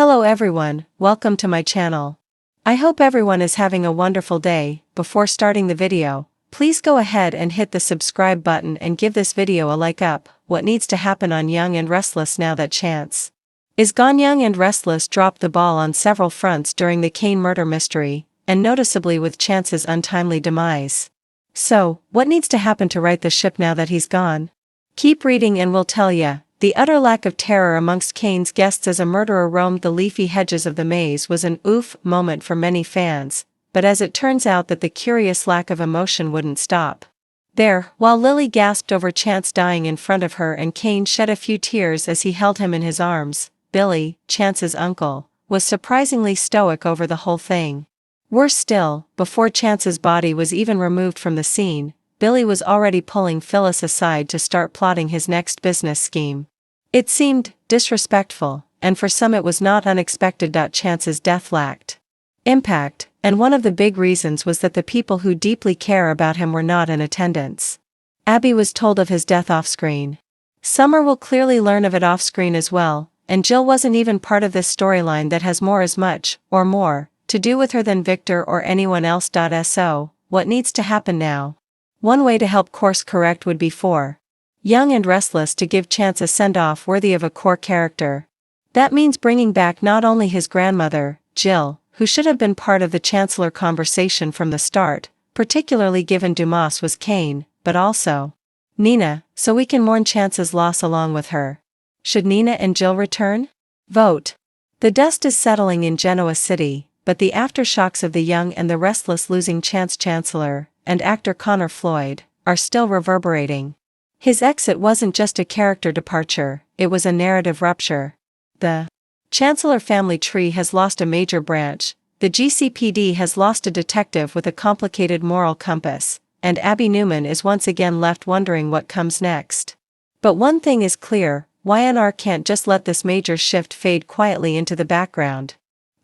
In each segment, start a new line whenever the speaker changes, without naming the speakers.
Hello everyone, welcome to my channel. I hope everyone is having a wonderful day. Before starting the video, please go ahead and hit the subscribe button and give this video a like up. What needs to happen on Young and Restless now that Chance is gone? Young and Restless dropped the ball on several fronts during the Kane murder mystery, and noticeably with Chance's untimely demise. So, what needs to happen to right the ship now that he's gone? Keep reading and we'll tell ya. The utter lack of terror amongst Kane's guests as a murderer roamed the leafy hedges of the maze was an oof moment for many fans, but as it turns out that the curious lack of emotion wouldn't stop there. While Lily gasped over Chance dying in front of her and Kane shed a few tears as he held him in his arms, Billy, Chance's uncle, was surprisingly stoic over the whole thing. Worse still, before Chance's body was even removed from the scene, Billy was already pulling Phyllis aside to start plotting his next business scheme. It seemed disrespectful, and for some it was not unexpected. Chance's death lacked impact, and one of the big reasons was that the people who deeply care about him were not in attendance. Abby was told of his death off-screen. Summer will clearly learn of it off-screen as well, and Jill wasn't even part of this storyline that has as much, or more, to do with her than Victor or anyone else. So, what needs to happen now? One way to help course correct would be for Young and Restless to give Chance a send-off worthy of a core character. That means bringing back not only his grandmother, Jill, who should have been part of the Chancellor conversation from the start, particularly given Dumas was Kane, but also Nina, so we can mourn Chance's loss along with her. Should Nina and Jill return? Vote. The dust is settling in Genoa City, but the aftershocks of the Young and the Restless losing Chance Chancellor, and actor Connor Floyd, are still reverberating. His exit wasn't just a character departure, it was a narrative rupture. The Chancellor family tree has lost a major branch, the GCPD has lost a detective with a complicated moral compass, and Abby Newman is once again left wondering what comes next. But one thing is clear, YNR can't just let this major shift fade quietly into the background.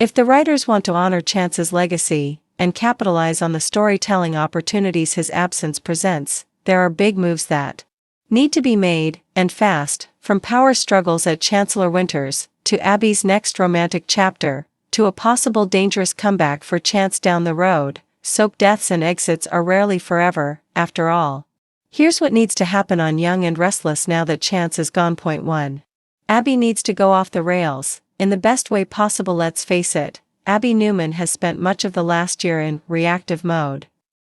If the writers want to honor Chance's legacy, and capitalize on the storytelling opportunities his absence presents, there are big moves that need to be made, and fast, from power struggles at Chancellor Winters, to Abby's next romantic chapter, to a possible dangerous comeback for Chance down the road. Soap deaths and exits are rarely forever, after all. Here's what needs to happen on Young and Restless now that Chance is gone. Point 1. Abby needs to go off the rails, in the best way possible. Let's face it, Abby Newman has spent much of the last year in reactive mode.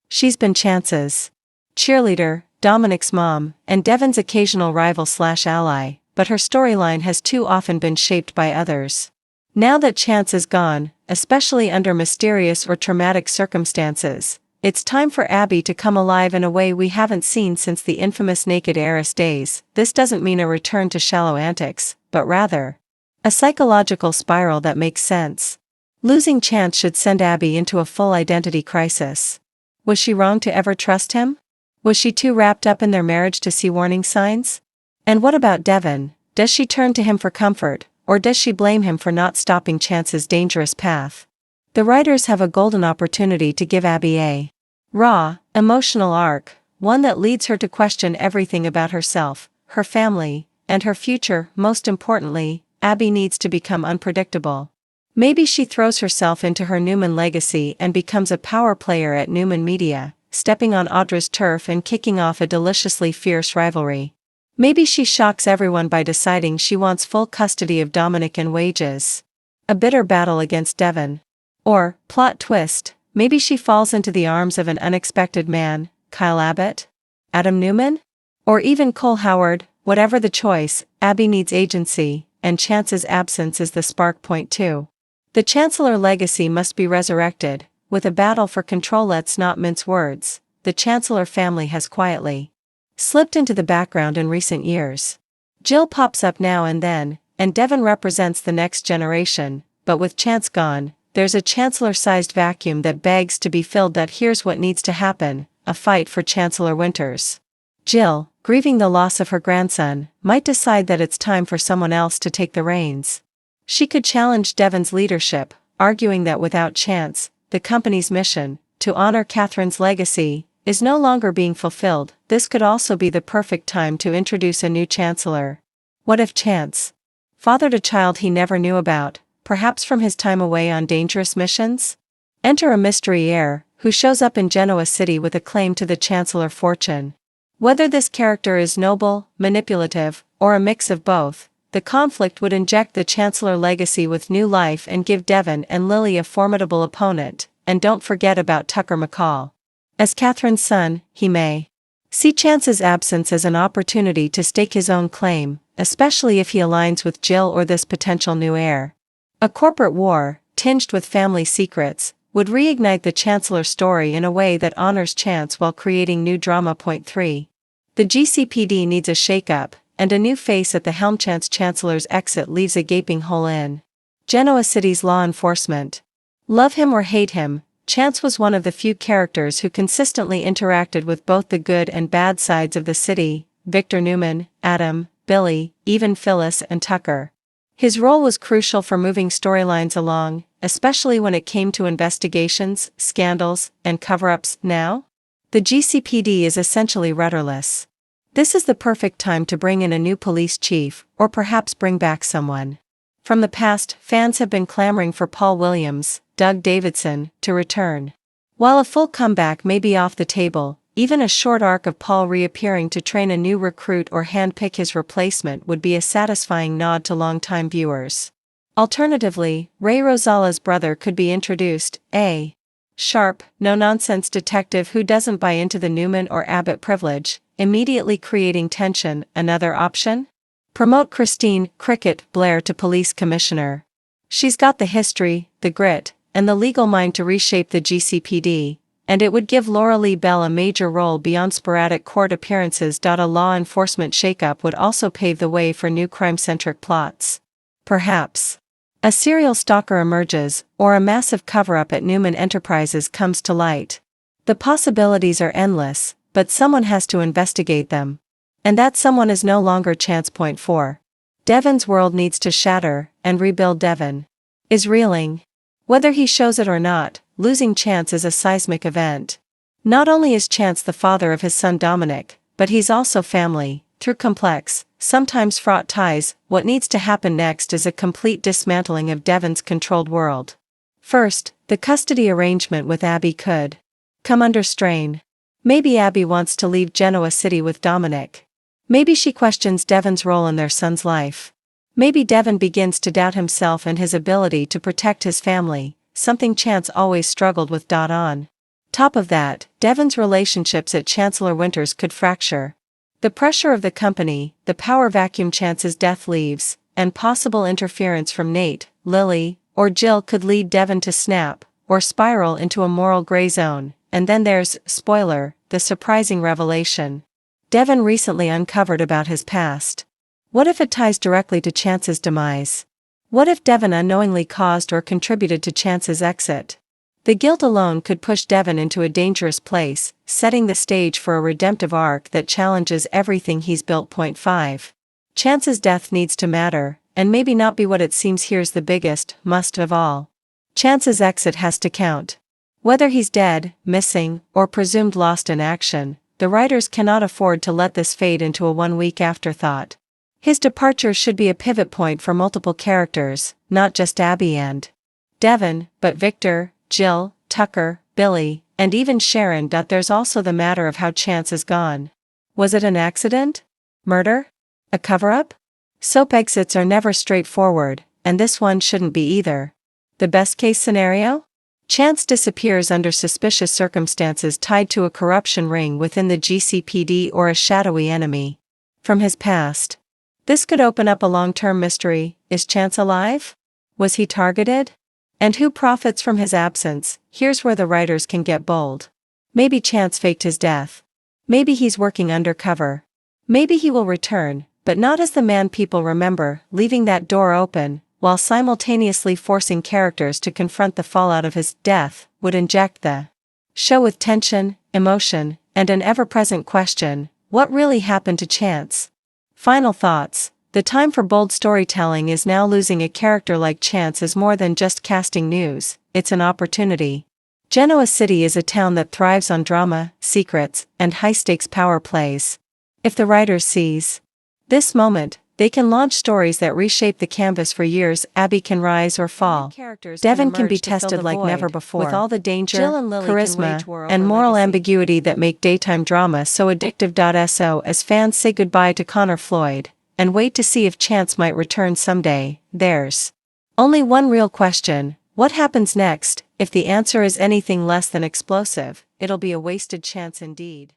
She's been Chance's cheerleader, Dominic's mom, and Devon's occasional rival/ally, but her storyline has too often been shaped by others. Now that Chance is gone, especially under mysterious or traumatic circumstances, it's time for Abby to come alive in a way we haven't seen since the infamous Naked Heiress days. This doesn't mean a return to shallow antics, but rather a psychological spiral that makes sense. Losing Chance should send Abby into a full identity crisis. Was she wrong to ever trust him? Was she too wrapped up in their marriage to see warning signs? And what about Devon? Does she turn to him for comfort, or does she blame him for not stopping Chance's dangerous path? The writers have a golden opportunity to give Abby a raw, emotional arc, one that leads her to question everything about herself, her family, and her future. Most importantly, Abby needs to become unpredictable. Maybe she throws herself into her Newman legacy and becomes a power player at Newman Media, stepping on Audra's turf and kicking off a deliciously fierce rivalry. Maybe she shocks everyone by deciding she wants full custody of Dominic and wages a bitter battle against Devon. Or, plot twist, maybe she falls into the arms of an unexpected man, Kyle Abbott? Adam Newman? Or even Cole Howard. Whatever the choice, Abby needs agency, and Chance's absence is the spark. Point 2. The Chancellor legacy must be resurrected, with a battle for control. Let's not mince words, the Chancellor family has quietly slipped into the background in recent years. Jill pops up now and then, and Devon represents the next generation, but with Chance gone, there's a Chancellor-sized vacuum that begs to be filled. Here's what needs to happen, a fight for Chancellor Winters. Jill, grieving the loss of her grandson, might decide that it's time for someone else to take the reins. She could challenge Devon's leadership, arguing that without Chance, the company's mission, to honor Catherine's legacy, is no longer being fulfilled. This could also be the perfect time to introduce a new Chancellor. What if Chance fathered a child he never knew about, perhaps from his time away on dangerous missions? Enter a mystery heir, who shows up in Genoa City with a claim to the Chancellor fortune. Whether this character is noble, manipulative, or a mix of both, the conflict would inject the Chancellor legacy with new life and give Devon and Lily a formidable opponent, and don't forget about Tucker McCall. As Catherine's son, he may see Chance's absence as an opportunity to stake his own claim, especially if he aligns with Jill or this potential new heir. A corporate war, tinged with family secrets, would reignite the Chancellor story in a way that honors Chance while creating new drama. Point 3. The GCPD needs a shake-up, and a new face at the helm. Chancellor's exit leaves a gaping hole in Genoa City's law enforcement. Love him or hate him, Chance was one of the few characters who consistently interacted with both the good and bad sides of the city: Victor Newman, Adam, Billy, even Phyllis and Tucker. His role was crucial for moving storylines along, especially when it came to investigations, scandals, and cover-ups. Now, the GCPD is essentially rudderless. This is the perfect time to bring in a new police chief, or perhaps bring back someone from the past. Fans have been clamoring for Paul Williams, Doug Davidson, to return. While a full comeback may be off the table, even a short arc of Paul reappearing to train a new recruit or handpick his replacement would be a satisfying nod to longtime viewers. Alternatively, Ray Rosala's brother could be introduced, a sharp, no-nonsense detective who doesn't buy into the Newman or Abbott privilege, immediately creating tension. Another option? Promote Christine "Cricket" Blair to police commissioner. She's got the history, the grit, and the legal mind to reshape the GCPD, and it would give Laura Lee Bell a major role beyond sporadic court appearances. A law enforcement shakeup would also pave the way for new crime-centric plots. Perhaps a serial stalker emerges, or a massive cover-up at Newman Enterprises comes to light. The possibilities are endless, but someone has to investigate them. And that someone is no longer Chance. Point 4. Devon's world needs to shatter, and rebuild. Devon is reeling. Whether he shows it or not, losing Chance is a seismic event. Not only is Chance the father of his son Dominic, but he's also family, through complex, sometimes fraught ties. What needs to happen next is a complete dismantling of Devon's controlled world. First, the custody arrangement with Abby could come under strain. Maybe Abby wants to leave Genoa City with Dominic. Maybe she questions Devon's role in their son's life. Maybe Devon begins to doubt himself and his ability to protect his family, something Chance always struggled with. On top of that, Devon's relationships at Chancellor Winters could fracture. The pressure of the company, the power vacuum Chance's death leaves, and possible interference from Nate, Lily, or Jill could lead Devon to snap, or spiral into a moral gray zone. And then there's, spoiler, the surprising revelation Devon recently uncovered about his past. What if it ties directly to Chance's demise? What if Devon unknowingly caused or contributed to Chance's exit? The guilt alone could push Devon into a dangerous place, setting the stage for a redemptive arc that challenges everything he's built. Point 5. Chance's death needs to matter, and maybe not be what it seems. Here's the biggest must of all. Chance's exit has to count. Whether he's dead, missing, or presumed lost in action, the writers cannot afford to let this fade into a one-week afterthought. His departure should be a pivot point for multiple characters, not just Abby and Devon, but Victor, Jill, Tucker, Billy, and even Sharon. There's also the matter of how Chance is gone. Was it an accident? Murder? A cover-up? Soap exits are never straightforward, and this one shouldn't be either. The best-case scenario? Chance disappears under suspicious circumstances tied to a corruption ring within the GCPD or a shadowy enemy from his past. This could open up a long-term mystery. Is Chance alive? Was he targeted? And who profits from his absence? Here's where the writers can get bold. Maybe Chance faked his death. Maybe he's working undercover. Maybe he will return, but not as the man people remember, leaving that door open, while simultaneously forcing characters to confront the fallout of his death, would inject the show with tension, emotion, and an ever-present question: what really happened to Chance? Final thoughts. The time for bold storytelling is now. Losing a character like Chance is more than just casting news, it's an opportunity. Genoa City is a town that thrives on drama, secrets, and high-stakes power plays. If the writers seize this moment, They can launch stories that reshape the canvas for years. Abby can rise or fall. Devon can be tested like never before, with all the danger, charisma, and moral ambiguity that make daytime drama so addictive. So as fans say goodbye to Connor Floyd, and wait to see if Chance might return someday, there's only one real question: what happens next? If the answer is anything less than explosive, it'll be a wasted chance indeed.